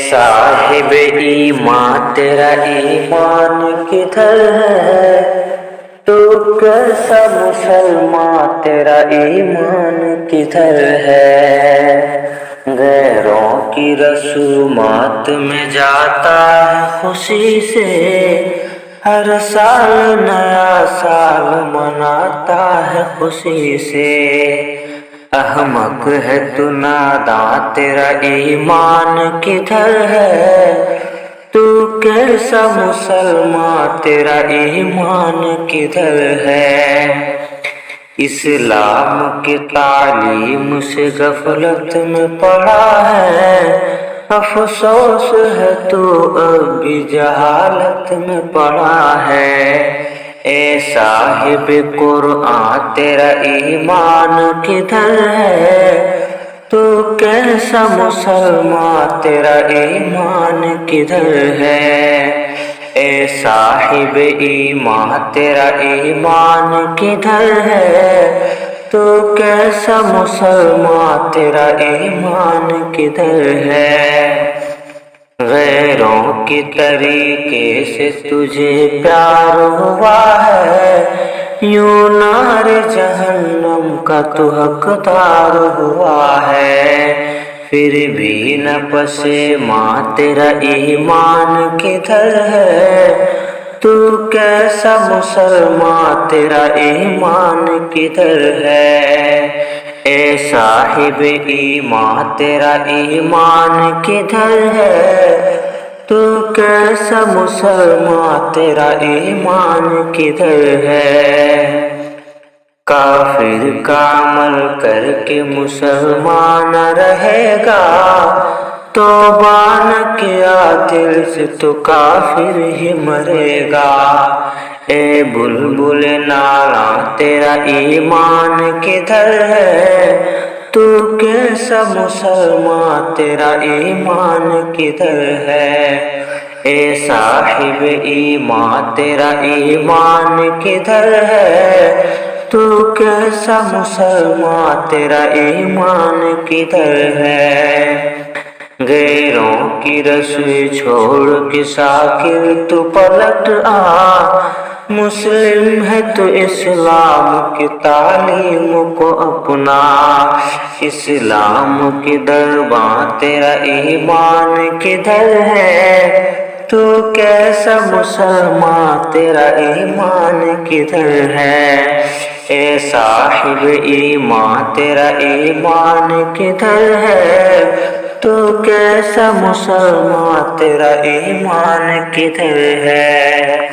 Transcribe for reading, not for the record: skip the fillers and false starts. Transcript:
صاحب ایمان تیرا ایمان کدھر ہے؟ تو کیسا مسلمان تیرا ایمان کدھر ہے؟ غیروں کی رسومات میں جاتا ہے خوشی سے، ہر سال نیا سال مناتا ہے خوشی سے۔ احمق ہے تو ناداں تیرا ایمان کدھر ہے؟ تو کیسا مسلمان تیرا ایمان کدھر ہے؟ اسلام کی تعلیم سے غفلت میں پڑا ہے، افسوس ہے تو اب بھی جہالت میں پڑا ہے۔ اے صاحب قرآن تیرا ایمان کدھر ہے؟ تو کیسا مسلمان تیرا ایمان کدھر ہے؟ اے صاحب ایمان تیرا ایمان کدھر ہے؟ تو کیسا مسلمان تیرا ایمان کدھر ہے؟ غیروں کے طریقے سے تجھے پیار ہوا ہے، یوں نار جہنم کا تو حقدار ہوا ہے۔ پھر بھی نہ پشیمان تیرا ایمان کدھر ہے؟ تو کیسا مسلمان تیرا ایمان کدھر ہے؟ اے صاحب ایمان تیرا ایمان کدھر ہے؟ تو کیسا مسلمان تیرا ایمان کدھر ہے؟ کافر کا عمل کر کے مسلمان رہے گا، توبہ نہ کیا دل سے تو کافر ہی مرے گا۔ اے بلبل نالاں تیرا ایمان کدھر ہے؟ تو کیسا مسلمان تیرا ایمان کدھر ہے؟ اے صاحب ایمان تیرا ایمان کدھر ہے؟ تو کیسا مسلمان تیرا ایمان کدھر ہے؟ غیروں کی رسوئی چھوڑ کے ساکر تو پلٹ آ، مسلم ہے تو اسلام کی تعلیم کو اپنا۔ اسلام کی دربان تیرا ایمان کدھر ہے؟ تو کیسا مسلمان تیرا ایمان کدھر ہے؟ اے صاحب ایمان تیرا ایمان کدھر ہے؟ تو کیسا مسلمان تیرا ایمان کدھر ہے؟